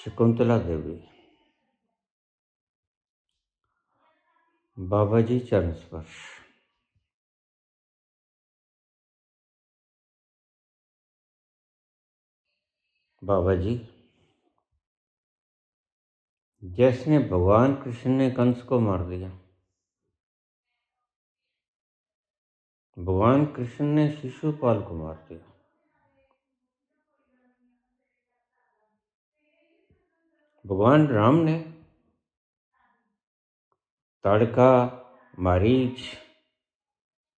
शकुंतला देवी। बाबा जी चरण स्पर्श। बाबा जी, जैसे भगवान कृष्ण ने कंस को मार दिया, भगवान कृष्ण ने शिशुपाल को मार दिया, भगवान राम ने ताड़का, मारीच,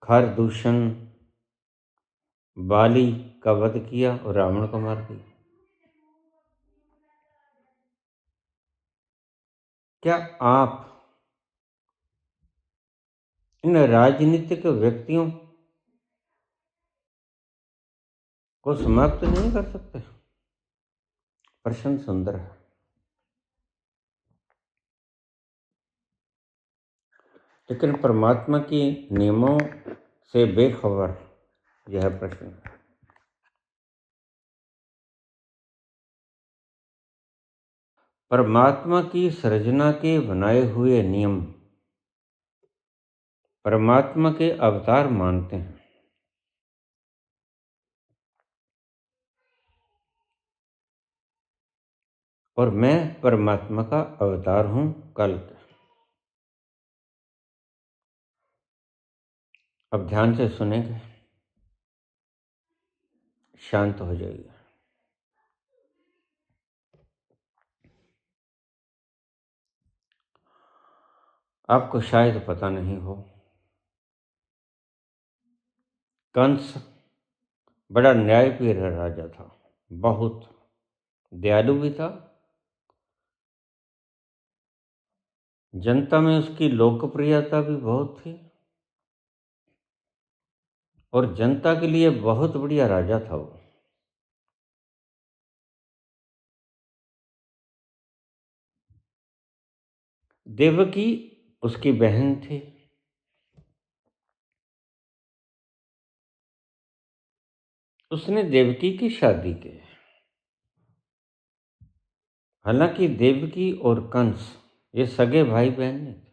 खरदूषण, बाली का वध किया और रावण को मार दिया। क्या आप इन राजनीतिक व्यक्तियों को समाप्त नहीं कर सकते? प्रश्न सुंदर है, लेकिन परमात्मा की नियमों से बेखबर यह प्रश्न है। परमात्मा की सृजना के बनाए हुए नियम परमात्मा के अवतार मानते हैं, और मैं परमात्मा का अवतार हूं कल। अब ध्यान से सुनेंगे, शांत हो जाइए। आपको शायद पता नहीं हो, कंस बड़ा न्यायप्रिय राजा था, बहुत दयालु भी था। जनता में उसकी लोकप्रियता भी बहुत थी, और जनता के लिए बहुत बढ़िया राजा था वो। देवकी उसकी बहन थी। उसने देवकी की शादी की। हालांकि देवकी और कंस ये सगे भाई बहन नहीं थे।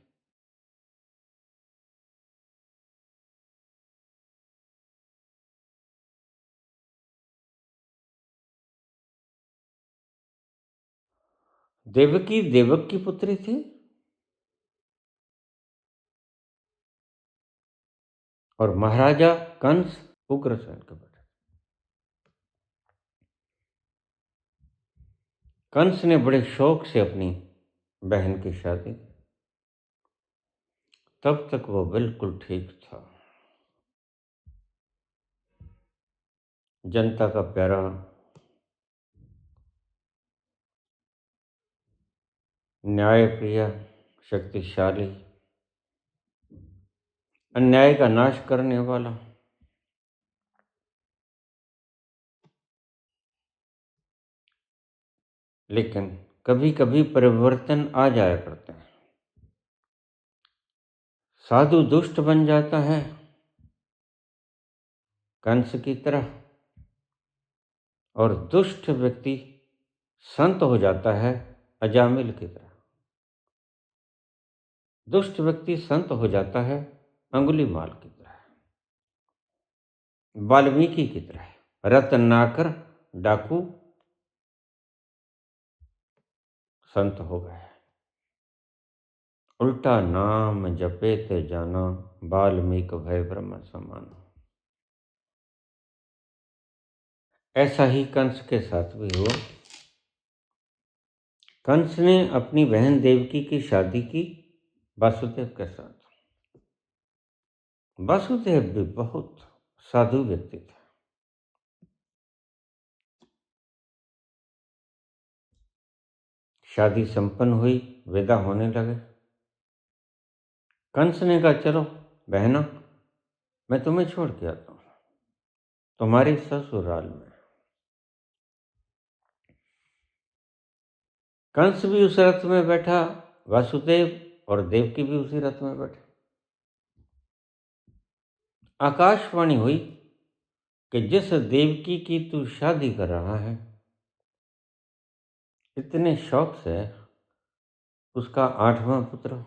देवकी देवक की पुत्री थी, और महाराजा कंस उग्रसेन के बेटे। कंस ने बड़े शौक से अपनी बहन की शादी की। तब तक वो बिल्कुल ठीक था, जनता का प्यारा, न्यायप्रिय, शक्तिशाली, अन्याय का नाश करने वाला। लेकिन कभी कभी परिवर्तन आ जाया करते हैं। साधु दुष्ट बन जाता है कंस की तरह, और दुष्ट व्यक्ति संत हो जाता है अजामिल की तरह। दुष्ट व्यक्ति संत हो जाता है अंगुलीमाल की तरह, वाल्मीकि की तरह। रत्नाकर डाकू संत हो गए। उल्टा नाम जपे ते जाना, वाल्मीकि भय ब्रह्म समान। ऐसा ही कंस के साथ भी हुआ। कंस ने अपनी बहन देवकी की शादी की वासुदेव के साथ। वासुदेव भी बहुत साधु व्यक्ति थे। शादी संपन्न हुई, विदा होने लगे। कंस ने कहा, चलो बहना, मैं तुम्हें छोड़ के आता हूं तुम्हारे ससुराल में। कंस भी उस रथ में बैठा, वासुदेव और देवकी भी उसी रथ में बैठे। आकाशवाणी हुई कि जिस देवकी की तू शादी कर रहा है, इतने शौक से उसका 8वां पुत्र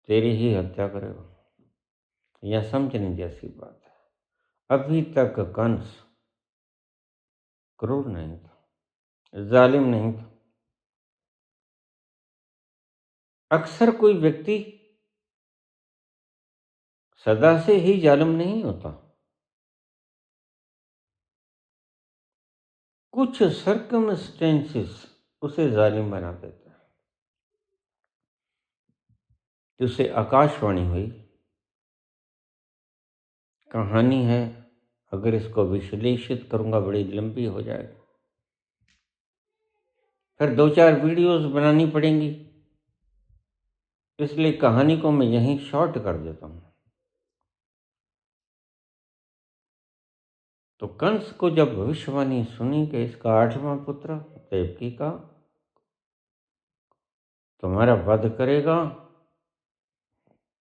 तेरी ही हत्या करेगा, यह समझने जैसी बात है। अभी तक कंस क्रूर नहीं था, जालिम नहीं था। अक्सर कोई व्यक्ति सदा से ही जालिम नहीं होता, कुछ सर्कमस्टेंसेस उसे जालिम बना देते हैं। जिससे आकाशवाणी हुई कहानी है, अगर इसको विश्लेषित करूंगा बड़ी लंबी हो जाएगी, फिर 2-4 वीडियोस बनानी पड़ेंगी, इसलिए कहानी को मैं यहीं शॉर्ट कर देता हूं। तो कंस को जब भविष्यवाणी सुनी कि इसका 8वां पुत्र देवकी का तुम्हारा वध करेगा,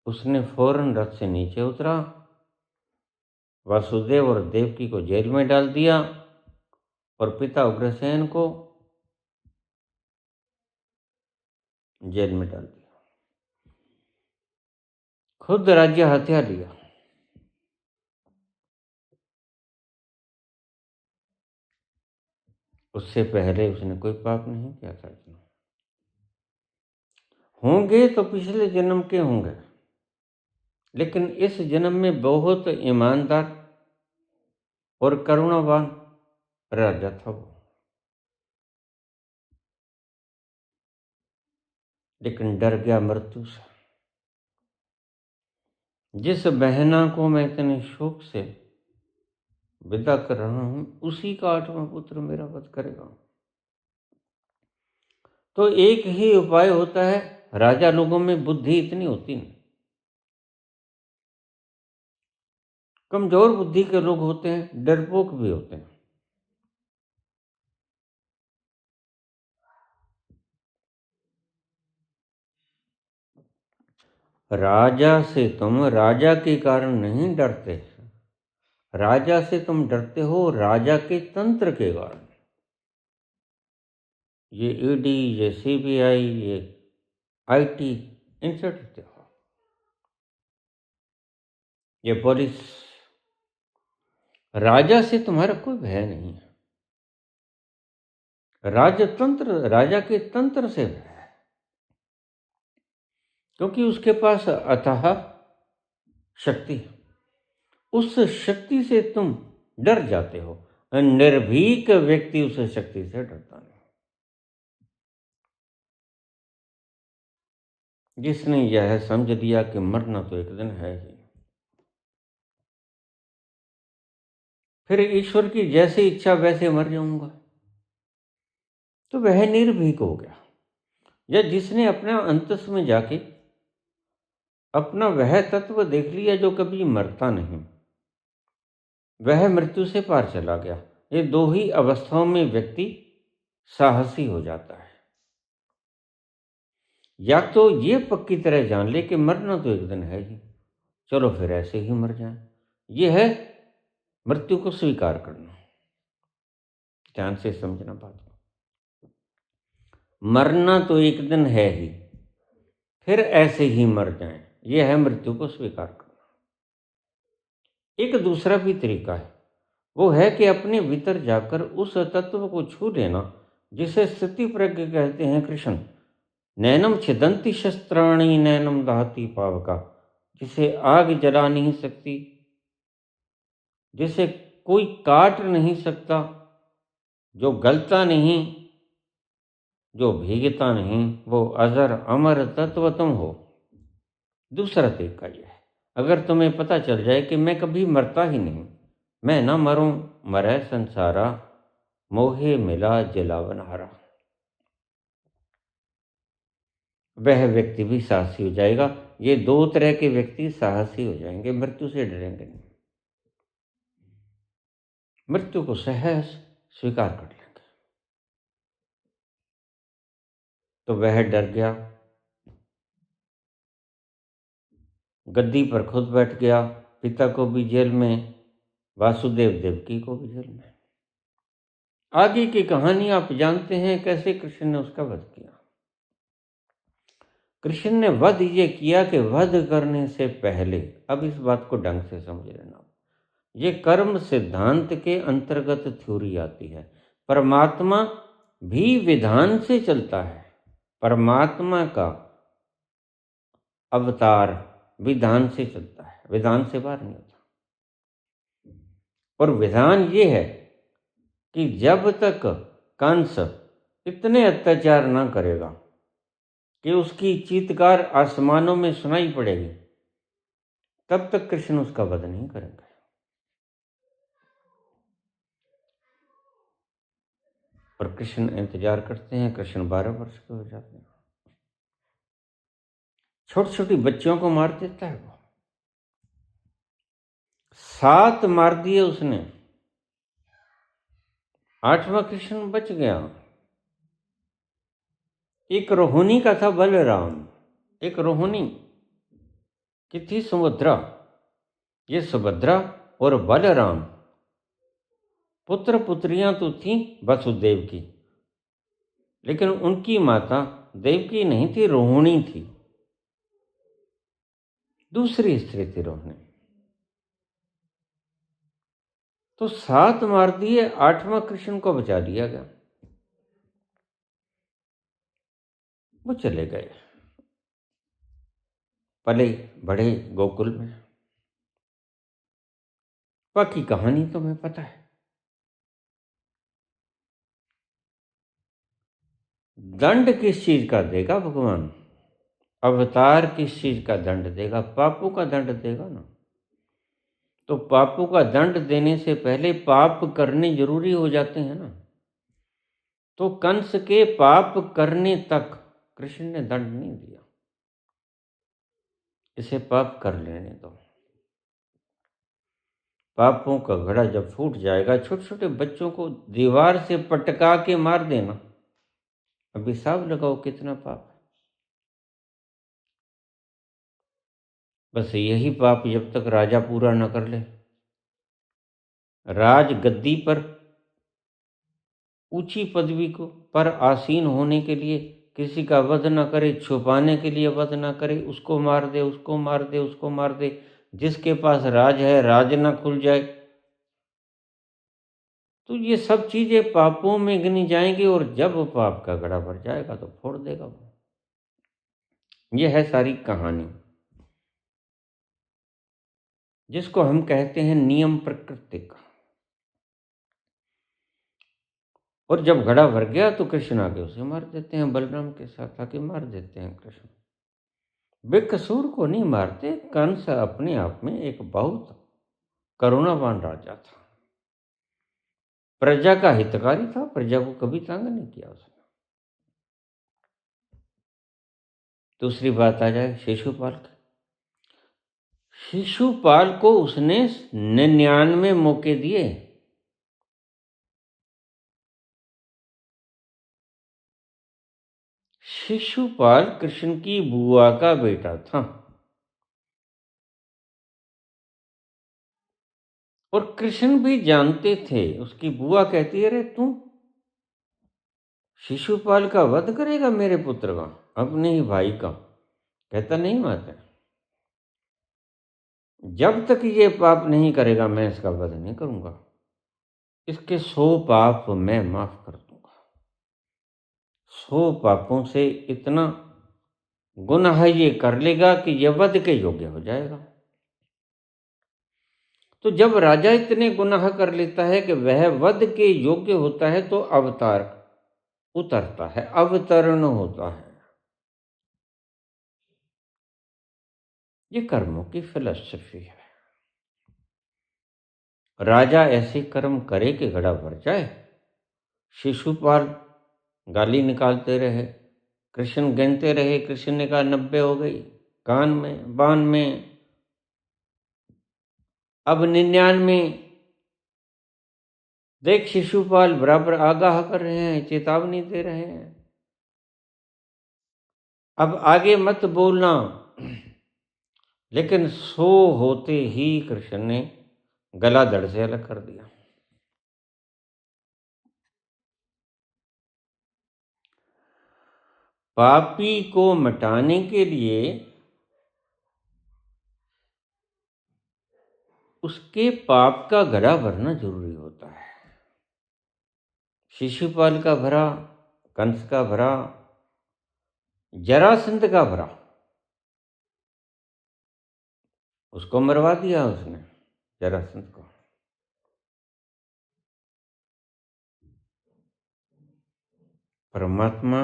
उसने फौरन रथ से नीचे उतरा, वासुदेव और देवकी को जेल में डाल दिया और पिता उग्रसेन को जेल में डाल दिया। खुद राज्य हथिया लिया। उससे पहले उसने कोई पाप नहीं किया था। होंगे तो पिछले जन्म के होंगे, लेकिन इस जन्म में बहुत ईमानदार और करुणावान राजा था वो। लेकिन डर गया मृत्यु से। जिस बहना को मैं इतने शोक से विदा कर रहा हूं, उसी का 8वां पुत्र मेरा वध करेगा। तो एक ही उपाय होता है, राजा लोगों में बुद्धि इतनी होती नहीं, कमजोर बुद्धि के लोग होते हैं, डरपोक भी होते हैं। राजा से तुम राजा के कारण नहीं डरते, राजा से तुम डरते हो राजा के तंत्र के कारण। ये ईडी, ये सीबीआई, ये आईटी, इनसे डरते हो। ये पुलिस, राजा से तुम्हारा कोई भय नहीं है। राजतंत्र, राजा के तंत्र से भय है, क्योंकि उसके पास अथाह शक्ति है। उस शक्ति से तुम डर जाते हो। निर्भीक व्यक्ति उस शक्ति से डरता नहीं। जिसने यह समझ लिया कि मरना तो एक दिन है ही, फिर ईश्वर की जैसी इच्छा वैसे मर जाऊंगा, तो वह निर्भीक हो गया। या जिसने अपने अंतस में जाके अपना वह तत्व देख लिया जो कभी मरता नहीं, वह मृत्यु से पार चला गया। ये दो ही अवस्थाओं में व्यक्ति साहसी हो जाता है। या तो ये पक्की तरह जान ले कि मरना तो एक दिन है ही, चलो फिर ऐसे ही मर जाए। ये है मृत्यु को स्वीकार करना। ध्यान से समझना बात को। मरना तो एक दिन है ही, फिर ऐसे ही मर जाए, यह है मृत्यु को स्वीकार करना। एक दूसरा भी तरीका है, वो है कि अपने भीतर जाकर उस तत्व को छू लेना जिसे स्थिति प्रज्ञ कहते हैं कृष्ण। नैनम छिदंती शस्त्राणी नैनम दहती पावका, जिसे आग जला नहीं सकती, जिसे कोई काट नहीं सकता, जो गलता नहीं, जो भीगता नहीं, वो अजर अमर तत्व तुम हो। दूसरा तरीका यह है, अगर तुम्हें पता चल जाए कि मैं कभी मरता ही नहीं, मैं न मरूं मरै संसारा, मोहे मिला जलावन हारा, वह व्यक्ति भी साहसी हो जाएगा। ये दो तरह के व्यक्ति साहसी हो जाएंगे, मृत्यु से डरेंगे नहीं, मृत्यु को सहज स्वीकार कर लेंगे। तो वह डर गया, गद्दी पर खुद बैठ गया, पिता को भी जेल में, वासुदेव देवकी को भी जेल में। आगे की कहानी आप जानते हैं, कैसे कृष्ण ने उसका वध किया। कृष्ण ने वध ये किया कि वध करने से पहले, अब इस बात को ढंग से समझ लेना, ये कर्म सिद्धांत के अंतर्गत थ्योरी आती है। परमात्मा भी विधान से चलता है। परमात्मा का अवतार विधान से चलता है, विधान से बाहर नहीं होता। और विधान ये है कि जब तक कंस इतने अत्याचार ना करेगा कि उसकी चीत्कार आसमानों में सुनाई पड़ेगी, तब तक कृष्ण उसका वध नहीं करेंगे। और कृष्ण इंतजार करते हैं। कृष्ण 12 वर्ष के हो जाते हैं। छोटी छोटी बच्चियों को मार देता है वो। 7 मार दिए उसने, 8वां कृष्ण बच गया। एक रोहिणी का था बलराम, एक रोहिणी की थी सुभद्रा। ये सुभद्रा और बलराम पुत्र पुत्रियां तो थीं वसुदेव की, लेकिन उनकी माता देवकी नहीं थी, रोहिणी थी। दूसरी स्त्री थी रोहिणी। तो 7 मार दिए, 8वां कृष्ण को बचा लिया गया। वो चले गए, पले बड़े गोकुल में। बाकी कहानी तुम्हें पता है। दंड किस चीज का देगा भगवान? अवतार किस चीज का दंड देगा? पापों का दंड देगा ना। तो पापों का दंड देने से पहले पाप करने जरूरी हो जाते हैं ना। तो कंस के पाप करने तक कृष्ण ने दंड नहीं दिया। इसे पाप कर लेने दो। पापों का घड़ा जब फूट जाएगा, छोटे छोटे बच्चों को दीवार से पटका के मार देना, अब हिसाब लगाओ कितना पाप है। बस यही पाप जब तक राजा पूरा न कर ले, राज गद्दी पर ऊंची पदवी को पर आसीन होने के लिए किसी का वध न करे, छुपाने के लिए वध न करे, उसको मार दे, उसको मार दे, उसको मार दे, जिसके पास राज है राज न खुल जाए, तो ये सब चीजें पापों में गिनी जाएंगी। और जब पाप का घड़ा भर जाएगा तो फोड़ देगा वो। ये है सारी कहानी, जिसको हम कहते हैं नियम प्रकृति का। और जब घड़ा भर गया तो कृष्ण आगे उसे मार देते हैं, बलराम के साथ आके मार देते हैं कृष्ण। बेकसूर को नहीं मारते। कंस अपने आप में एक बहुत करुणावान राजा था, प्रजा का हितकारी था, प्रजा को कभी तंग नहीं किया उसने। दूसरी बात आ जाए शिशुपाल की। शिशुपाल को उसने 99 मौके दिए। शिशुपाल कृष्ण की बुआ का बेटा था। और कृष्ण भी जानते थे। उसकी बुआ कहती है, अरे तू शिशुपाल का वध करेगा मेरे पुत्र का, अपने ही भाई का? कहता नहीं माता, जब तक ये पाप नहीं करेगा मैं इसका वध नहीं करूंगा। इसके 100 पाप मैं माफ कर दूंगा। 100 पापों से इतना गुनाह ये कर लेगा कि यह वध के योग्य हो जाएगा। तो जब राजा इतने गुनाह कर लेता है कि वह वध के योग्य होता है, तो अवतार उतरता है, अवतरण होता है। ये कर्मों की फिलॉसफी है। राजा ऐसे कर्म करे कि घड़ा भर जाए। शिशुपाल गाली निकालते रहे, कृष्ण गिनते रहे। कृष्ण ने कहा 90 हो गई, कान में 92, अब 99। देख शिशुपाल बराबर आगाह कर रहे हैं, चेतावनी दे रहे हैं, अब आगे मत बोलना। लेकिन 100 होते ही कृष्ण ने गला धड़ से अलग कर दिया। पापी को मिटाने के लिए उसके पाप का घड़ा भरना जरूरी होता है। शिशुपाल का भरा, कंस का भरा, जरासंध का भरा, उसको मरवा दिया उसने, जरासंध को। परमात्मा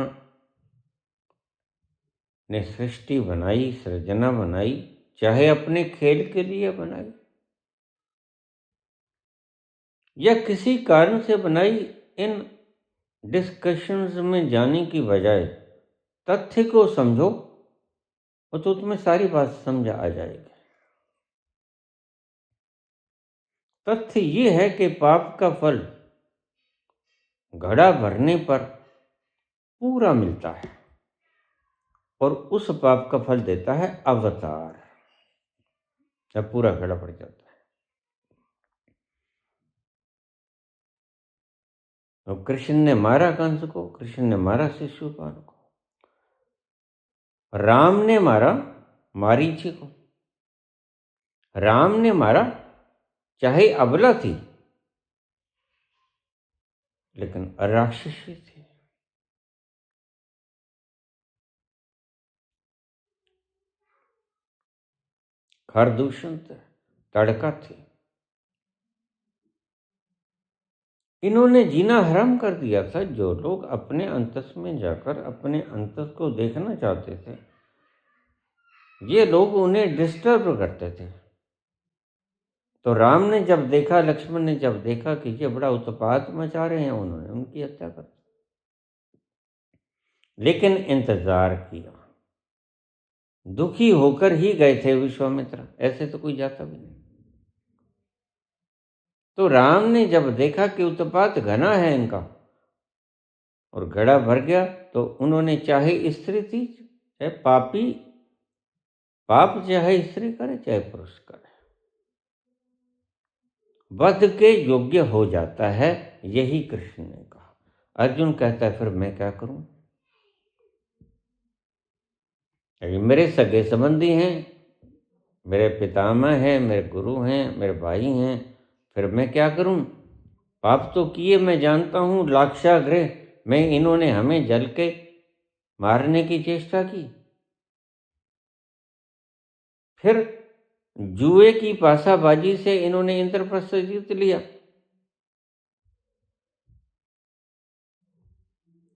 ने सृष्टि बनाई, सृजना बनाई, चाहे अपने खेल के लिए बनाई या किसी कारण से बनाई, इन डिस्कशंस में जाने की बजाय तथ्य को समझो और तो तुम्हें सारी बात समझ आ जाएगी। तथ्य ये है कि पाप का फल घड़ा भरने पर पूरा मिलता है और उस पाप का फल देता है अवतार, जब पूरा घड़ा भर जाता है। तो कृष्ण ने मारा कंस को, कृष्ण ने मारा शिशुपाल को, राम ने मारा मारीची को, राम ने मारा चाहे अबला थी लेकिन राक्षसी थी। खरदूषण थे, तड़का थी। इन्होंने जीना हराम कर दिया था। जो लोग अपने अंतस में जाकर अपने अंतस को देखना चाहते थे, ये लोग उन्हें डिस्टर्ब करते थे। तो राम ने जब देखा, लक्ष्मण ने जब देखा कि ये बड़ा उत्पात मचा रहे हैं, उन्होंने उनकी हत्या कर दी। लेकिन इंतजार किया, दुखी होकर ही गए थे विश्वामित्र, ऐसे तो कोई जाता भी नहीं। तो राम ने जब देखा कि उत्पात घना है इनका और घड़ा भर गया, तो उन्होंने, चाहे स्त्री थी चाहे पापी, पाप चाहे स्त्री करे चाहे पुरुष करे, वध के योग्य हो जाता है। यही कृष्ण ने कहा। अर्जुन कहता है फिर मैं क्या करूं? मेरे सगे संबंधी हैं, मेरे पितामह हैं, मेरे गुरु हैं, मेरे भाई हैं, फिर मैं क्या करूं? पाप तो किए मैं जानता हूं, लाक्षागृह में इन्होंने हमें जल के मारने की चेष्टा की, फिर जुए की पासाबाजी से इन्होंने इंद्रप्रस्थ जीत लिया,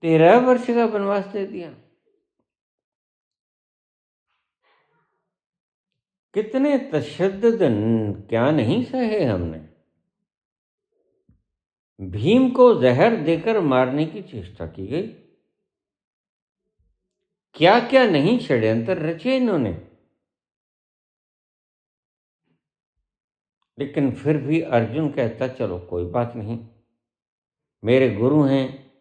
13 वर्ष का वनवास दे दिया। कितने तशद्दुद क्या नहीं सहे हमने। भीम को जहर देकर मारने की चेष्टा की गई, क्या क्या नहीं षड्यंत्र रचे इन्होंने। लेकिन फिर भी अर्जुन कहता चलो कोई बात नहीं, मेरे गुरु हैं,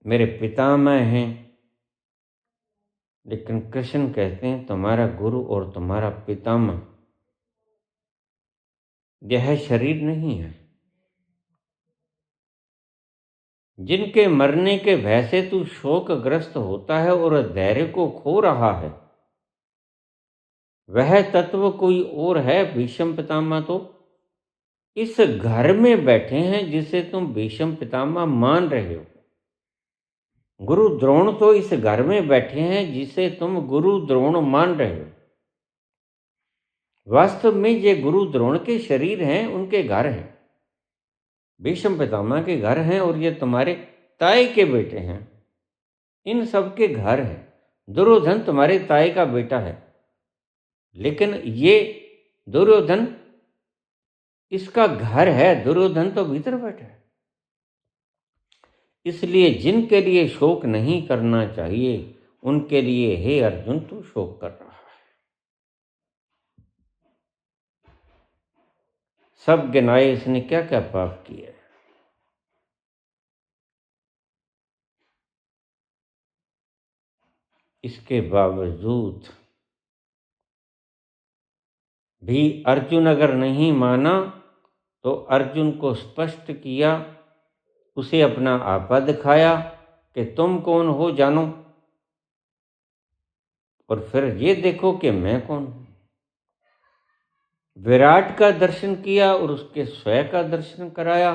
मेरे पितामह हैं। लेकिन कृष्ण कहते हैं तुम्हारा गुरु और तुम्हारा पितामह यह शरीर नहीं है। जिनके मरने के भय से तू शोकग्रस्त होता है और धैर्य को खो रहा है, वह तत्व कोई और है। भीष्म पितामह तो इस घर में बैठे हैं जिसे तुम भीष्म पितामह मान रहे हो। गुरु द्रोण तो इस घर में बैठे हैं जिसे तुम गुरु द्रोण मान रहे हो। वास्तव में ये गुरु द्रोण के शरीर हैं, उनके घर हैं, भीष्म पितामह के घर हैं, और ये तुम्हारे ताए के बेटे हैं, इन सब के घर हैं। दुर्योधन तुम्हारे ताए का बेटा है, लेकिन ये दुर्योधन इसका घर है, दुर्योधन तो भीतर बैठा है। इसलिए जिनके लिए शोक नहीं करना चाहिए, उनके लिए हे अर्जुन तू शोक कर रहा है। सब गिनाए इसने क्या क्या पाप किए। इसके बावजूद भी अर्जुन अगर नहीं माना तो अर्जुन को स्पष्ट किया, उसे अपना आपा दिखाया कि तुम कौन हो जानो, और फिर ये देखो कि मैं कौन हूं। विराट का दर्शन किया और उसके स्वयं का दर्शन कराया।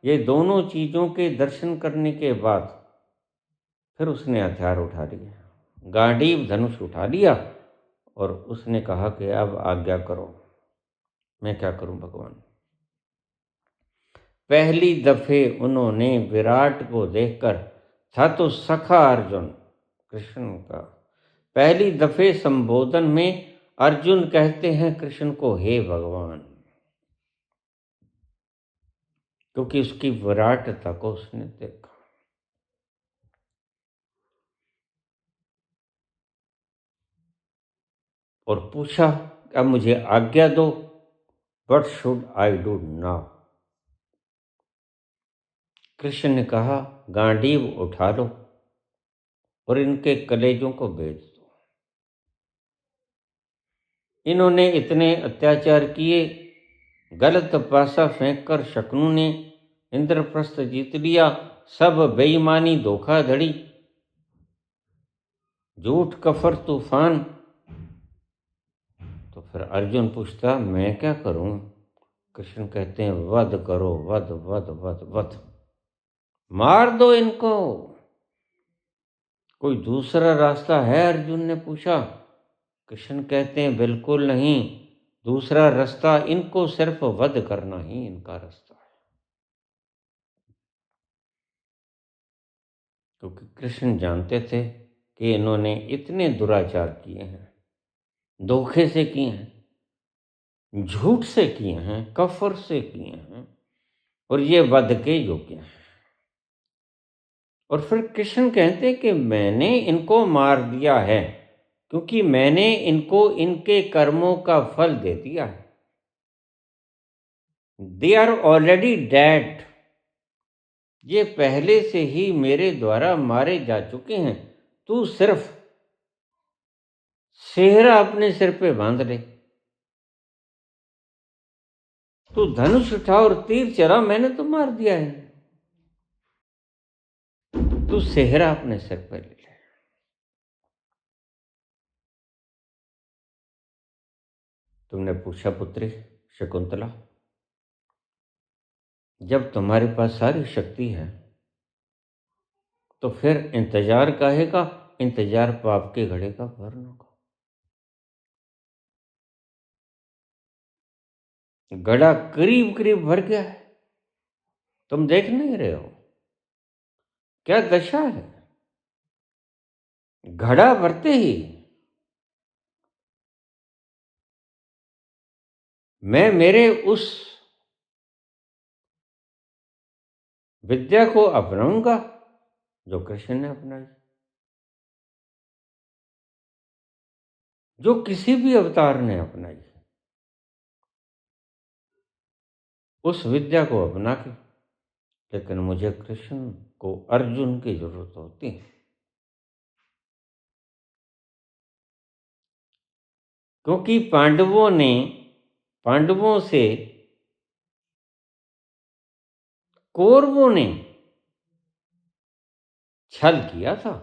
ये दोनों चीजों के दर्शन करने के बाद फिर उसने हथियार उठा लिया, गांडीव धनुष उठा लिया, और उसने कहा कि अब आज्ञा करो, मैं क्या करूं भगवान। पहली दफे उन्होंने विराट को देखकर, था तो सखा अर्जुन कृष्ण का, पहली दफे संबोधन में अर्जुन कहते हैं कृष्ण को हे भगवान, क्योंकि उसकी विराटता को उसने देखा। और पूछा, अब मुझे आज्ञा दो, what should I do now. Krishna ने कहा, गांडीव उठा लो और इनके कलेजों को बेच दो। इन्होंने इतने अत्याचार किए, गलत पासा फेंककर शकुनी ने इंद्रप्रस्थ जीत लिया। सब बेईमानी, धोखाधड़ी, झूठ, कफर, तूफान। तो फिर अर्जुन पूछता, मैं क्या करूं। कृष्ण कहते हैं, वध करो, वध वध वध वध, मार दो इनको। कोई दूसरा रास्ता है, अर्जुन ने पूछा। कृष्ण कहते हैं, बिल्कुल नहीं, दूसरा रास्ता, इनको सिर्फ वध करना ही इनका रास्ता है। क्योंकि कृष्ण जानते थे कि इन्होंने इतने दुराचार किए हैं, धोखे से किए हैं, झूठ से किए हैं, कफर से किए हैं, और ये वध के योग्य हैं। और फिर कृष्ण कहते कि मैंने इनको मार दिया है, क्योंकि मैंने इनको इनके कर्मों का फल दे दिया है। दे आर ऑलरेडी डेड, ये पहले से ही मेरे द्वारा मारे जा चुके हैं। तू सिर्फ सेहरा अपने सिर पे बांध ले, तू धनुष उठा और तीर चला, मैंने तो मार दिया है, तू सेहरा अपने सिर पर ले ले। तुमने पूछा, पुत्री शकुंतला, जब तुम्हारे पास सारी शक्ति है तो फिर इंतजार काहे का। इंतजार पाप के घड़े का भरने का। घड़ा करीब करीब भर गया है, तुम देख नहीं रहे हो क्या दशा है। घड़ा भरते ही मैं मेरे उस विद्या को अपनाऊंगा जो कृष्ण ने अपनाई, जो किसी भी अवतार ने अपनाई, उस विद्या को अपना के। लेकिन मुझे कृष्ण को, अर्जुन की जरूरत होती है, क्योंकि पांडवों से कौरवों ने छल किया था।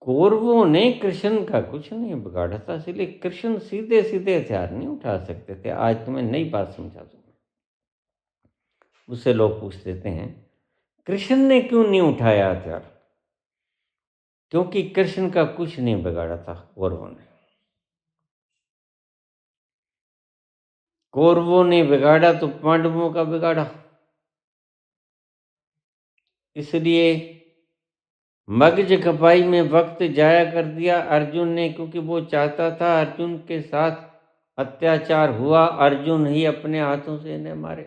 कौरवों ने कृष्ण का कुछ नहीं बिगाड़ा था, इसलिए कृष्ण सीधे सीधे हथियार नहीं उठा सकते थे। आज तुम्हें नई बात समझा दूंगा। उससे लोग पूछ देते हैं, कृष्ण ने क्यों नहीं उठाया हथियार। क्योंकि कृष्ण का कुछ नहीं बिगाड़ा था कौरवों ने। कौरवों ने बिगाड़ा तो पांडवों का बिगाड़ा। इसलिए मगज खपाई में वक्त जाया कर दिया अर्जुन ने, क्योंकि वो चाहता था अर्जुन के साथ अत्याचार हुआ, अर्जुन ही अपने हाथों से इन्हें मारे।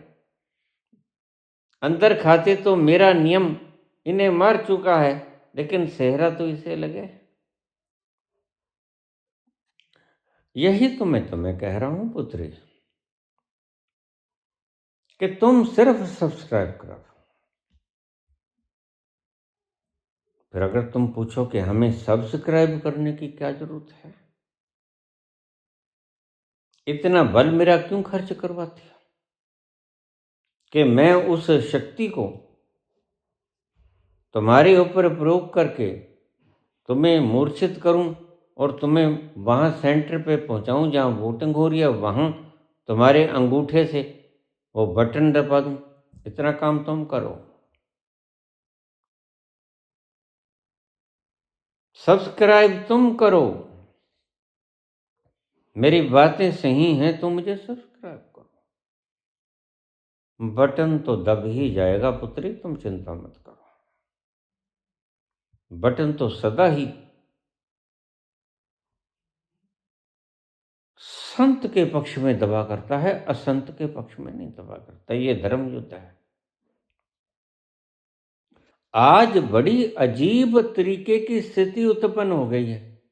अंदर खाते तो मेरा नियम इन्हें मार चुका है, लेकिन सेहरा तो इसे लगे। यही तो मैं तुम्हें कह रहा हूं पुत्री, कि तुम सिर्फ सब्सक्राइब करो। फिर अगर तुम पूछो कि हमें सब्सक्राइब करने की क्या जरूरत है, इतना बल मेरा क्यों खर्च करवाती हो कि मैं उस शक्ति को तुम्हारे ऊपर प्रयोग करके तुम्हें मूर्छित करूं और तुम्हें वहाँ सेंटर पे पहुंचाऊं जहाँ वोटिंग हो रही है, वहाँ तुम्हारे अंगूठे से वो बटन दबा दूं, इतना काम तुम करो। सब्सक्राइब तुम करो, मेरी बातें सही हैं तो मुझे सब्सक्राइब करो। बटन तो दब ही जाएगा पुत्री, तुम चिंता मत करो। बटन तो सदा ही संत के पक्ष में दबा करता है, असंत के पक्ष में नहीं दबा करता। ये धर्म युद्ध है। आज बड़ी अजीब तरीके की स्थिति उत्पन्न हो गई है।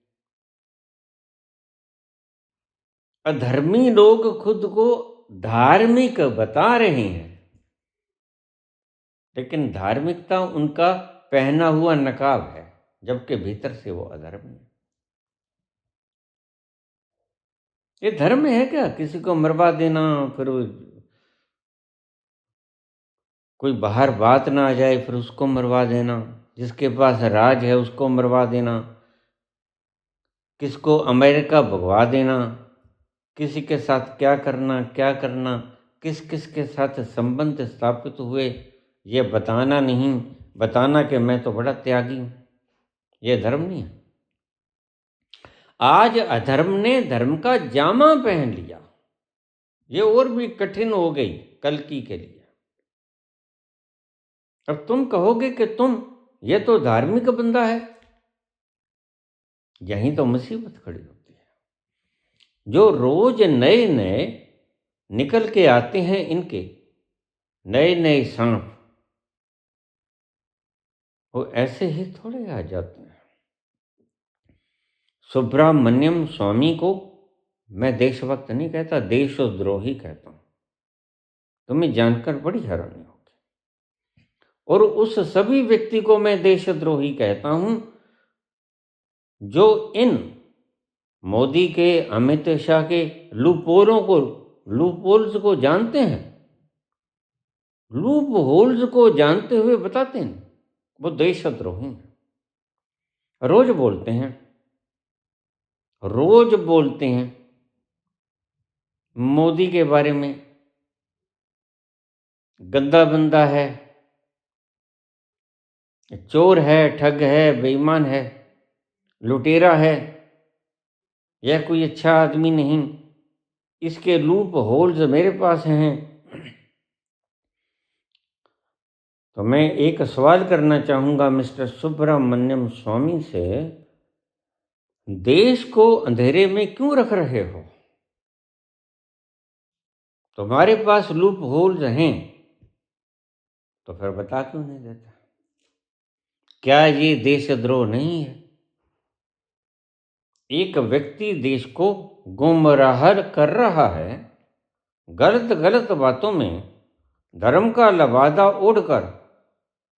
अधर्मी लोग खुद को धार्मिक बता रहे हैं, लेकिन धार्मिकता उनका पहना हुआ नकाब है, जबकि भीतर से वो अधर्मी है। ये धर्म है क्या? किसी को मरवा देना, फिर कोई बाहर बात ना आ जाए फिर उसको मरवा देना, जिसके पास राज है उसको मरवा देना, किसको अमेरिका भगवा देना, किसी के साथ क्या करना, किस किस के साथ संबंध स्थापित हुए ये बताना नहीं, बताना कि मैं तो बड़ा त्यागी हूं, ये धर्म नहीं है। आज अधर्म ने धर्म का जामा पहन लिया। ये और भी कठिन हो गई कल्कि के लिए। अब तुम कहोगे कि ये तो धार्मिक बंदा है, यहीं तो मुसीबत खड़ी होती है। जो रोज नए नए निकल के आते हैं, इनके नए नए सांप, वो ऐसे ही थोड़े आ जाते हैं। सुब्रमण्यम स्वामी को मैं देशभक्त नहीं कहता, देशद्रोही कहता हूं। तुम्हें जानकर बड़ी हैरानी होगी। और उस सभी व्यक्ति को मैं देशद्रोही कहता हूं जो इन मोदी के, अमित शाह के लूपहोल्स को जानते हैं, लूप होल्स को जानते हुए बताते हैं वो देशद्रोही हैं। रोज बोलते हैं मोदी के बारे में, गंदा बंदा है, चोर है, ठग है, बेईमान है, लुटेरा है, यह कोई अच्छा आदमी नहीं, इसके लूप होल्स मेरे पास हैं। तो मैं एक सवाल करना चाहूंगा मिस्टर सुब्रमण्यम स्वामी से, देश को अंधेरे में क्यों रख रहे हो? तुम्हारे पास लूप होल्स हैं तो फिर बता क्यों नहीं देता? क्या ये देशद्रोह नहीं है? एक व्यक्ति देश को गुमराह कर रहा है, गलत गलत बातों में धर्म का लबादा ओढ़कर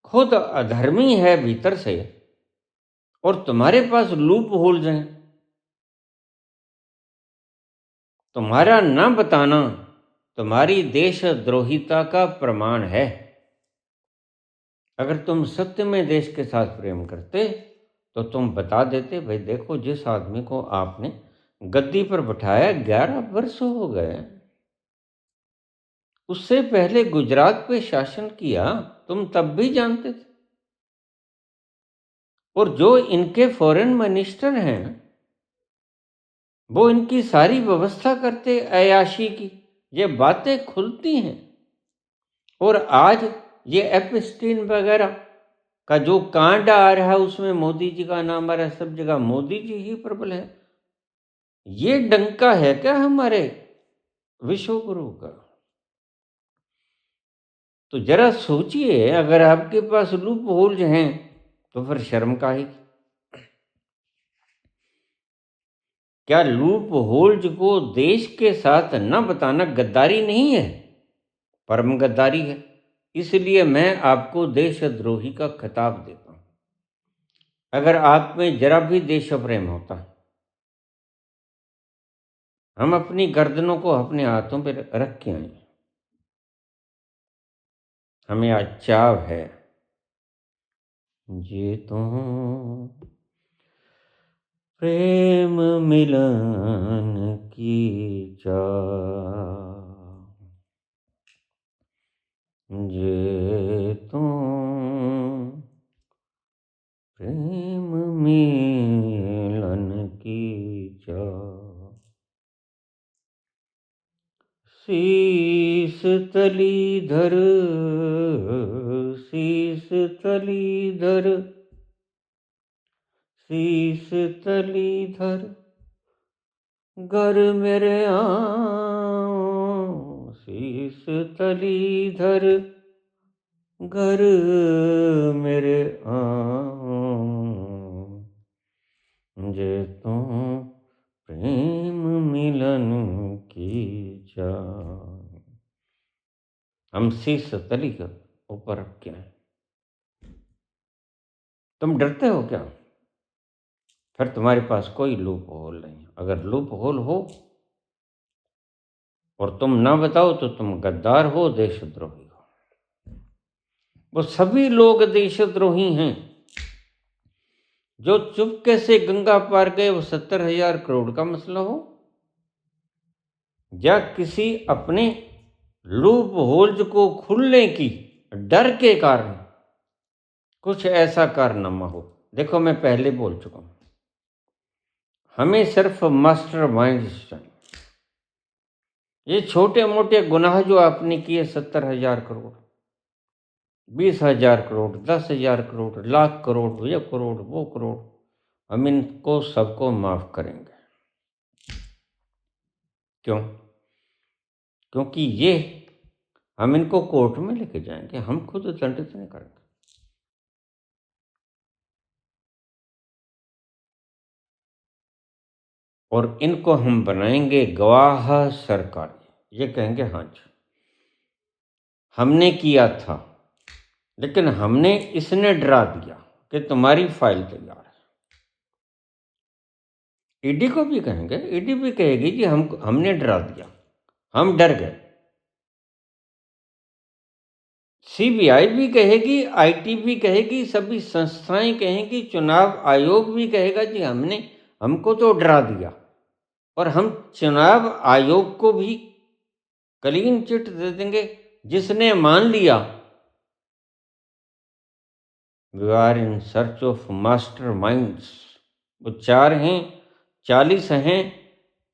खुद अधर्मी है भीतर से, और तुम्हारे पास लूप होल्स हैं। तुम्हारा न बताना तुम्हारी देशद्रोहिता का प्रमाण है। अगर तुम सत्य में देश के साथ प्रेम करते तो तुम बता देते, भाई देखो जिस आदमी को आपने गद्दी पर बिठाया 11 वर्ष हो गए, उससे पहले गुजरात पे शासन किया, तुम तब भी जानते थे। और जो इनके फॉरेन मिनिस्टर हैं वो इनकी सारी व्यवस्था करते अयाशी की, ये बातें खुलती हैं। और आज ये एपस्टीन वगैरह का जो कांड आ रहा है उसमें मोदी जी का नाम आ रहा है, सब जगह मोदी जी ही प्रबल है। ये डंका है क्या हमारे विश्व गुरु का? तो जरा सोचिए, अगर आपके पास लूप होल्स हैं तो फिर शर्म काहे की? क्या लूप होल्स को देश के साथ न बताना गद्दारी नहीं है? परम गद्दारी है। इसलिए मैं आपको देशद्रोही का खिताब देता हूं। अगर आप में जरा भी देश प्रेम होता, हम अपनी गर्दनों को अपने हाथों पर रख के आए। हमें आज चाव है जे तो प्रेम मिलन की चाह, जे तो प्रेम मिलन की चाह, शीस तली धर, शीस तली धर, शीस तली धर, घर मेरे आओ, शीस तली धर, घर मेरे आओ, जे तो प्रेम मिलन की चाह। हम शीस तली के ऊपर रखे हैं। तुम डरते हो क्या? फिर तुम्हारे पास कोई लूप होल नहीं। अगर लूप होल हो और तुम ना बताओ तो तुम गद्दार हो, देशद्रोही हो। वो सभी लोग देशद्रोही हैं जो चुपके से गंगा पार गए। वो 70,000 करोड़ का मसला हो या किसी अपने लूप होल्स को खुलने की डर के कारण कुछ ऐसा कारनामा हो। देखो, मैं पहले बोल चुका हूं, हमें सिर्फ मास्टर माइंड्स चाहिए। ये छोटे मोटे गुनाह जो आपने किए, 70,000 करोड़, 20,000 करोड़, 10,000 करोड़, लाख करोड़, ये करोड़, वो करोड़, हम इनको सबको माफ करेंगे। क्यों? क्योंकि ये हम इनको कोर्ट में लेके जाएंगे, हम खुद दंडित नहीं करेंगे। और इनको हम बनाएंगे गवाह सरकारी। ये कहेंगे हाँ जी हमने किया था, लेकिन हमने इसने डरा दिया कि तुम्हारी फाइल तैयार है। ईडी को भी कहेंगे, ईडी भी कहेगी कि हमने डरा दिया, हम डर गए। सीबीआई भी कहेगी, आईटी भी कहेगी, सभी संस्थाएं कहेंगी, चुनाव आयोग भी कहेगा कि हमको तो डरा दिया। और हम चुनाव आयोग को भी क्लीन चिट दे देंगे जिसने मान लिया we are in search of master minds. वो 4 हैं, 40 हैं,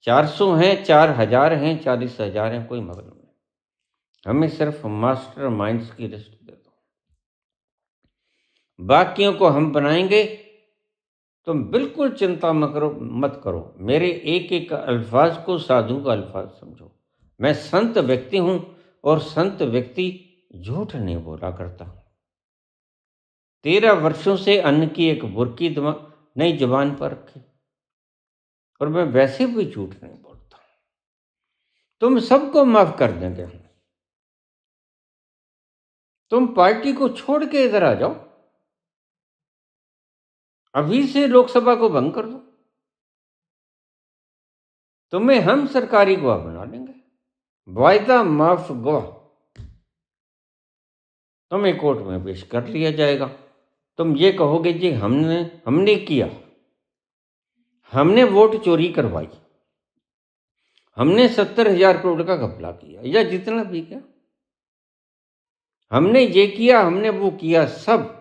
400 हैं, 4,000 हैं, 40,000 हैं, कोई मतलब नहीं। हमें सिर्फ मास्टर माइंड्स की लिस्ट दे दो, बाकियों को हम बनाएंगे। तुम बिल्कुल चिंता मत करो। मेरे एक एक अल्फाज को साधु का अल्फाज समझो। मैं संत व्यक्ति हूं और संत व्यक्ति झूठ नहीं बोला करता। 13 वर्षों से अन्न की एक बुरकी नई जुबान पर रखी और मैं वैसे भी झूठ नहीं बोलता। तुम सबको माफ कर देंगे। तुम पार्टी को छोड़ के इधर आ जाओ, अभी से लोकसभा को भंग कर दो, तुम्हें हम सरकारी गवाह बना लेंगे, वायदा माफ गवाह तुम्हें कोर्ट में पेश कर लिया जाएगा। तुम ये कहोगे जी हमने किया, हमने वोट चोरी करवाई, हमने 70,000 करोड़ का घपला किया या जितना भी किया, हमने ये किया, हमने वो किया। सब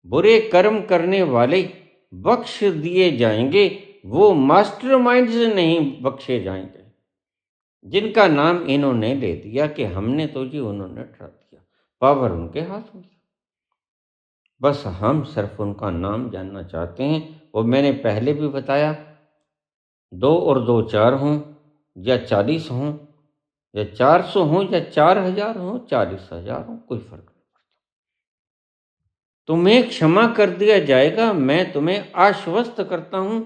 बुरे कर्म करने वाले बख्श दिए जाएंगे, वो मास्टरमाइंड्स नहीं बख्शे जाएंगे जिनका नाम इन्होंने ले दिया कि हमने तो जी, उन्होंने डरा दिया। पावर उनके हाथ में। बस हम सिर्फ उनका नाम जानना चाहते हैं। वो मैंने पहले भी बताया, 2 और 2 4 हों या 40 हों या 400 हों या 4,000 हों, 40,000 हों, कोई फर्क नहीं पड़ता। तुम्हें क्षमा कर दिया जाएगा। मैं तुम्हें आश्वस्त करता हूं,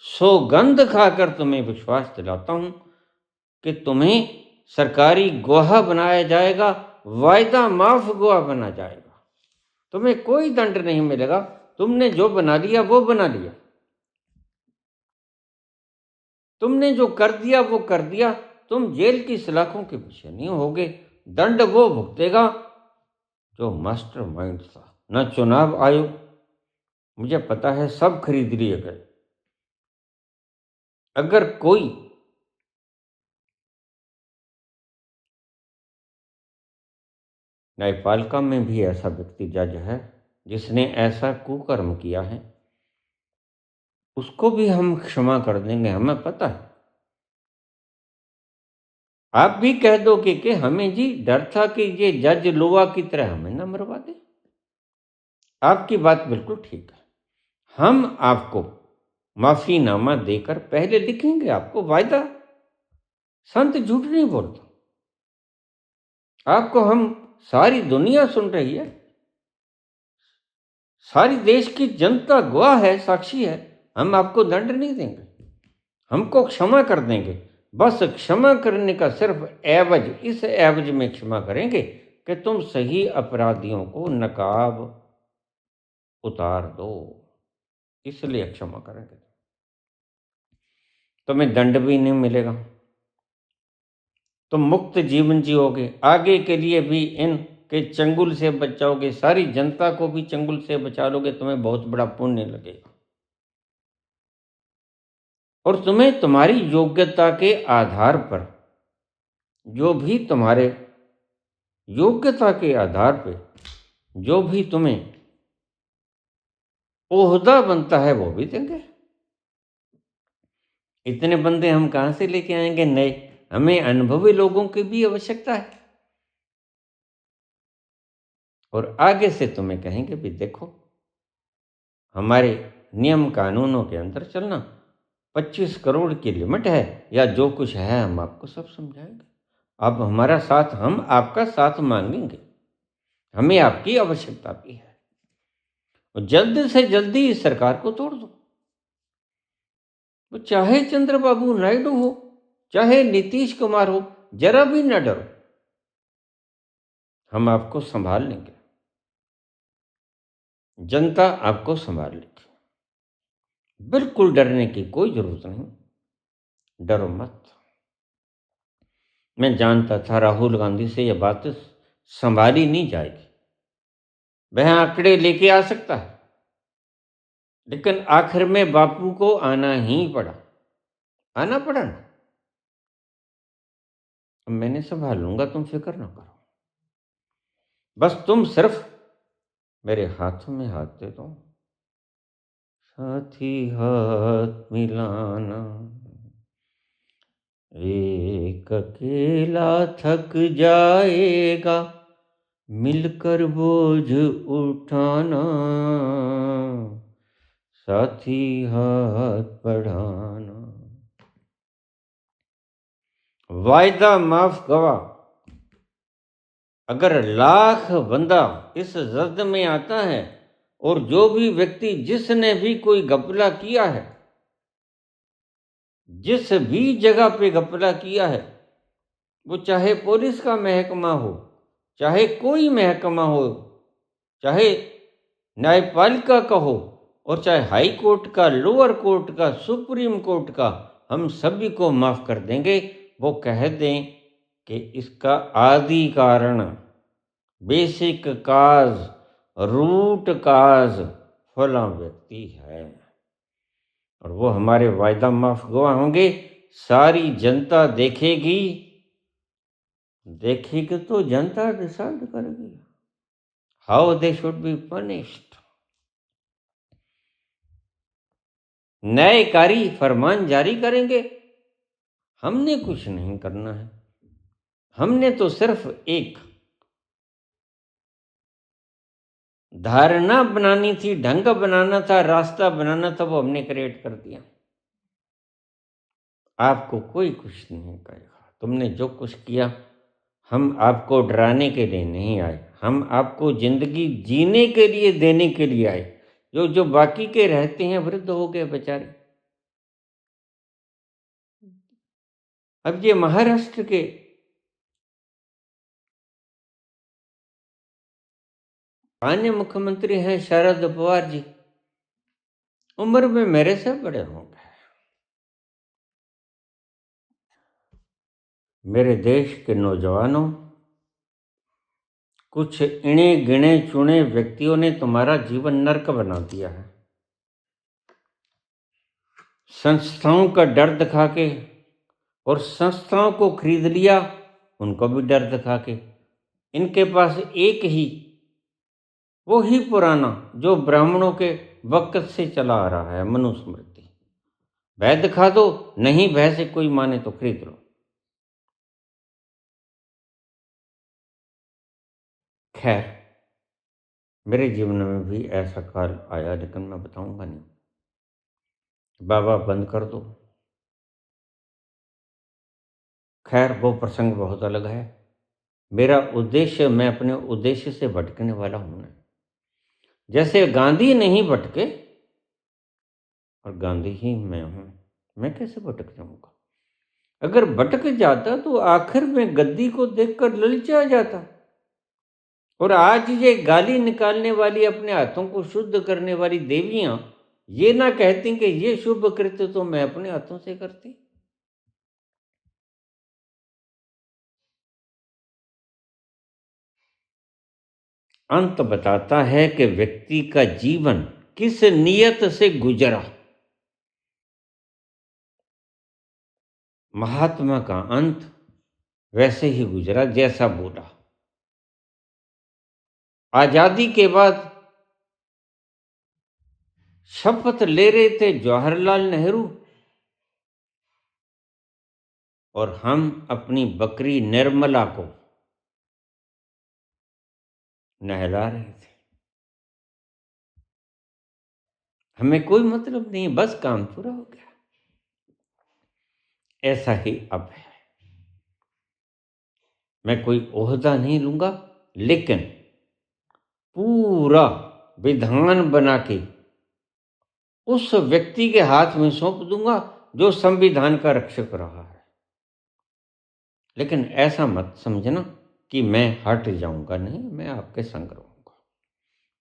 सौगंध खाकर तुम्हें विश्वास दिलाता हूं कि तुम्हें सरकारी गवाह बनाया जाएगा, वायदा माफ गवाह बना जाएगा। तुम्हें कोई दंड नहीं मिलेगा। तुमने जो बना लिया वो बना लिया, तुमने जो कर दिया वो कर दिया। तुम जेल की सलाखों के पीछे नहीं होगे। दंड वो भुगतेगा जो मास्टर माइंड था। ना चुनाव आयोग, मुझे पता है सब खरीद लिए गए। अगर कोई न्यायपालिका में भी ऐसा व्यक्ति जज है जिसने ऐसा कुकर्म किया है, उसको भी हम क्षमा कर देंगे, हमें पता है। आप भी कह दो कि हमें जी डर था कि ये जज लोहा की तरह हमें न मरवा दे। आपकी बात बिल्कुल ठीक है। हम आपको माफीनामा देकर पहले लिखेंगे, आपको वायदा। संत झूठ नहीं बोलता। आपको हम, सारी दुनिया सुन रही है, सारी देश की जनता गवाह है, साक्षी है। हम आपको दंड नहीं देंगे, हमको क्षमा कर देंगे। बस क्षमा करने का सिर्फ एवज, इस एवज में क्षमा करेंगे कि तुम सही अपराधियों को नकाब उतार दो, इसलिए क्षमा करेंगे। तुम्हें दंड भी नहीं मिलेगा, तुम मुक्त जीवन जियोगे। आगे के लिए भी इन के चंगुल से बचाओगे, सारी जनता को भी चंगुल से बचा लोगे, तुम्हें बहुत बड़ा पुण्य लगेगा। और तुम्हें तुम्हारी योग्यता के आधार पर, जो भी तुम्हारे योग्यता के आधार पर जो भी तुम्हें ओहदा बनता है वो भी देंगे। इतने बंदे हम कहां से लेके आएंगे नए? हमें अनुभवी लोगों की भी आवश्यकता है। और आगे से तुम्हें कहेंगे भी देखो, हमारे नियम कानूनों के अंदर चलना, 25 करोड़ की लिमिट है, या जो कुछ है हम आपको सब समझाएंगे। अब हमारा साथ, हम आपका साथ मांगेंगे, हमें आपकी आवश्यकता भी है। और जल्द से जल्दी इस सरकार को तोड़ दो। वो चाहे चंद्रबाबू नायडू हो, चाहे नीतीश कुमार हो, जरा भी न डरो, हम आपको संभाल लेंगे, जनता आपको संभाल लेगी। बिल्कुल डरने की कोई जरूरत नहीं, डरो मत। मैं जानता था राहुल गांधी से यह बात संभाली नहीं जाएगी। वह आंकड़े लेके आ सकता है, लेकिन आखिर में बापू को आना ही पड़ा, आना पड़ा ना। अब मैंने संभाल लूंगा, तुम फिक्र ना करो। बस तुम सिर्फ मेरे हाथों में हाथ दे दो, साथी हाथ मिलाना, एक अकेला थक जाएगा, मिलकर बोझ उठाना, साथी हाथ बढ़ाना। वायदा माफ गवाह, अगर लाख बंदा इस जद में आता है, और जो भी व्यक्ति, जिसने भी कोई घपला किया है, जिस भी जगह पे घपला किया है, वो चाहे पुलिस का महकमा हो, चाहे कोई महकमा हो, चाहे न्यायपालिका का हो, और चाहे हाई कोर्ट का, लोअर कोर्ट का, सुप्रीम कोर्ट का, हम सभी को माफ कर देंगे। वो कह दें कि इसका आदि कारण, बेसिक काज, रूट काज फला व्यक्ति है, और वो हमारे वायदा माफ गवाह होंगे। सारी जनता देखेगी, देखेगी तो जनता डिसाइड करेगी how they should be punished. न्यायकारी फरमान जारी करेंगे। हमने कुछ नहीं करना है, हमने तो सिर्फ एक धारणा बनानी थी, ढंग बनाना था, रास्ता बनाना था, वो हमने क्रिएट कर दिया। आपको कोई कुछ नहीं कहेगा। तुमने जो कुछ किया, हम आपको डराने के लिए नहीं आए, हम आपको जिंदगी जीने के लिए देने के लिए आए। जो जो बाकी के रहते हैं, वृद्ध हो गए बेचारे। अब ये महाराष्ट्र के अन्य मुख्यमंत्री हैं शरद पवार जी, उम्र में मेरे से बड़े होंगे। मेरे देश के नौजवानों, कुछ इणे गिणे चुने व्यक्तियों ने तुम्हारा जीवन नरक बना दिया है। संस्थाओं का डर दिखा के, और संस्थाओं को खरीद लिया उनको भी डर दिखा के। इनके पास एक ही, वो ही पुराना जो ब्राह्मणों के वक्त से चला आ रहा है, मनुस्मृति। भय दिखा दो, नहीं भय से कोई माने तो खरीद लो। खैर, मेरे जीवन में भी ऐसा काल आया, लेकिन मैं बताऊंगा नहीं। बाबा बंद कर दो। खैर, वो प्रसंग बहुत अलग है। मेरा उद्देश्य, मैं अपने उद्देश्य से भटकने वाला हूं ना। जैसे गांधी नहीं भटके, और गांधी ही मैं हूं, मैं कैसे भटक जाऊंगा? अगर भटक जाता तो आखिर में गद्दी को देखकर ललचा जाता। और आज ये गाली निकालने वाली, अपने हाथों को शुद्ध करने वाली देवियां ये ना कहती कि ये शुभ कृत्य तो मैं अपने हाथों से करती। अंत बताता है कि व्यक्ति का जीवन किस नियत से गुजरा। महात्मा का अंत वैसे ही गुजरा जैसा बोला। आजादी के बाद शपथ ले रहे थे जवाहरलाल नेहरू, और हम अपनी बकरी निर्मला को नहला रहे थे। हमें कोई मतलब नहीं, बस काम पूरा हो गया। ऐसा ही अब है। मैं कोई ओहदा नहीं लूंगा, लेकिन पूरा विधान बना के उस व्यक्ति के हाथ में सौंप दूंगा जो संविधान का रक्षक रहा है। लेकिन ऐसा मत समझना कि मैं हट जाऊंगा, नहीं, मैं आपके संग रहूंगा,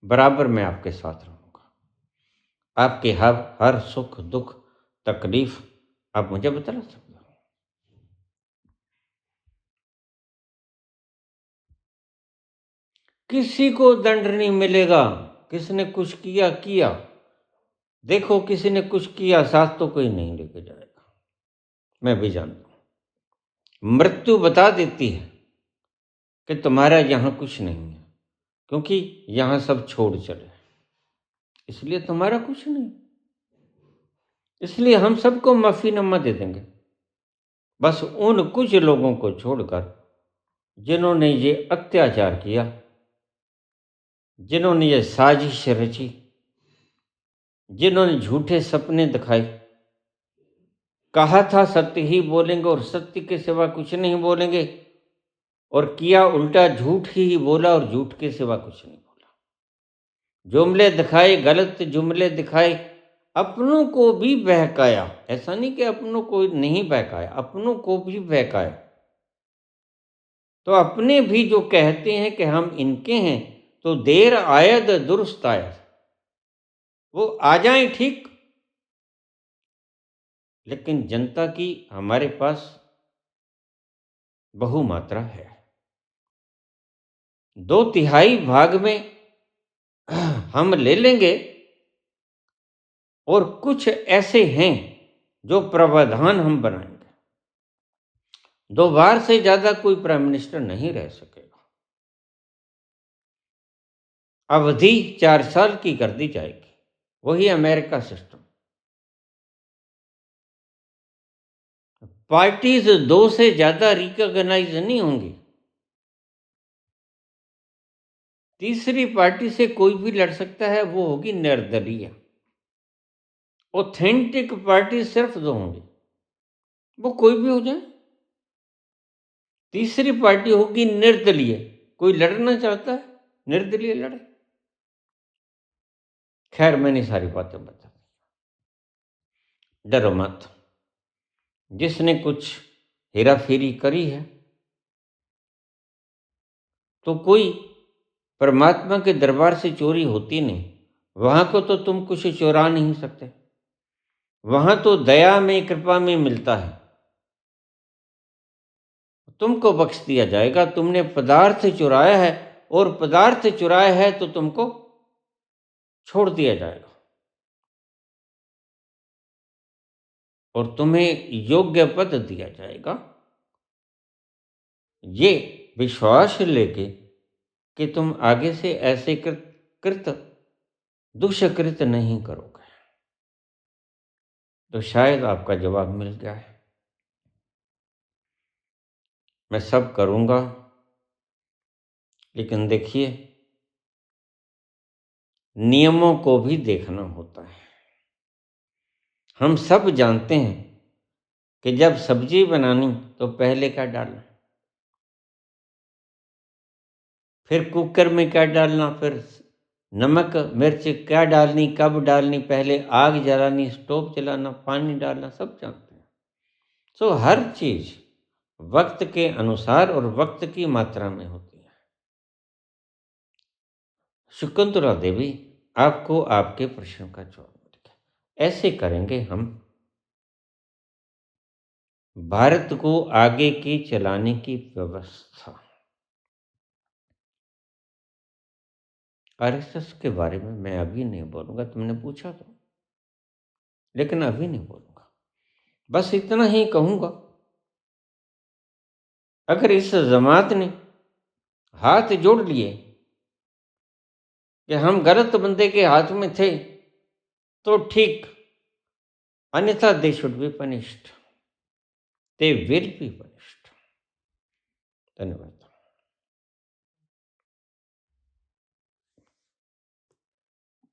बराबर मैं आपके साथ रहूंगा। आपके हर सुख दुख तकलीफ आप मुझे बता सकते हो। किसी को दंड नहीं मिलेगा। किसने कुछ किया किया, देखो किसी ने कुछ किया, साथ तो कोई नहीं लेके जाएगा। मैं भी जानता हूं, मृत्यु बता देती है कि तुम्हारा यहां कुछ नहीं है, क्योंकि यहां सब छोड़ चले, इसलिए तुम्हारा कुछ नहीं। इसलिए हम सबको माफीनामा दे देंगे, बस उन कुछ लोगों को छोड़कर जिन्होंने ये अत्याचार किया, जिन्होंने ये साजिश रची, जिन्होंने झूठे सपने दिखाए, कहा था सत्य ही बोलेंगे और सत्य के सिवा कुछ नहीं बोलेंगे, और किया उल्टा, झूठ ही बोला और झूठ के सिवा कुछ नहीं बोला। जुमले दिखाए, गलत जुमले दिखाए, अपनों को भी बहकाया। ऐसा नहीं कि अपनों को नहीं बहकाया, अपनों को भी बहकाया। तो अपने भी जो कहते हैं कि हम इनके हैं, तो देर आयद दुरुस्त आयद, वो आ जाएं ठीक, लेकिन जनता की हमारे पास बहुमात्रा है। 2/3 भाग में हम ले लेंगे, और कुछ ऐसे हैं जो प्रावधान हम बनाएंगे। 2 बार से ज्यादा कोई प्राइम मिनिस्टर नहीं रह सकेगा। अवधि 4 साल की कर दी जाएगी, वही अमेरिका सिस्टम। पार्टीज 2 से ज्यादा रिकॉग्नाइज नहीं होंगी। तीसरी पार्टी से कोई भी लड़ सकता है, वो होगी निर्दलीय। ऑथेंटिक पार्टी सिर्फ 2 होंगी, वो कोई भी हो जाए। तीसरी पार्टी होगी निर्दलीय, कोई लड़ना चाहता है निर्दलीय लड़े। खैर, मैंने सारी बातें बता दी, डरो मत। जिसने कुछ हेरा फेरी करी है, तो कोई परमात्मा के दरबार से चोरी होती नहीं। वहां को तो तुम कुछ चुरा नहीं सकते, वहां तो दया में, कृपा में मिलता है। तुमको बख्श दिया जाएगा। तुमने पदार्थ चुराया है, और पदार्थ चुराए है तो तुमको छोड़ दिया जाएगा और तुम्हें योग्य पद दिया जाएगा, ये विश्वास लेके कि तुम आगे से ऐसे कृत दुष्कृत नहीं करोगे। तो शायद आपका जवाब मिल गया है। मैं सब करूँगा, लेकिन देखिए नियमों को भी देखना होता है। हम सब जानते हैं कि जब सब्जी बनानी तो पहले क्या डालना, फिर कुकर में क्या डालना, फिर नमक मिर्च क्या डालनी, कब डालनी, पहले आग जलानी, स्टोव जलाना, पानी डालना, सब जानते हैं। तो हर चीज वक्त के अनुसार और वक्त की मात्रा में होती है। शकुंतला देवी, आपको आपके प्रश्न का जवाब मिल गया। ऐसे करेंगे हम भारत को आगे की चलाने की व्यवस्था। आरएसएस के बारे में मैं अभी नहीं बोलूंगा, तुमने पूछा तो, लेकिन अभी नहीं बोलूंगा। बस इतना ही कहूंगा, अगर इस जमात ने हाथ जोड़ लिए कि हम गलत बंदे के हाथ में थे तो ठीक, अन्यथा दे should be punished, they will be punished. धन्यवाद।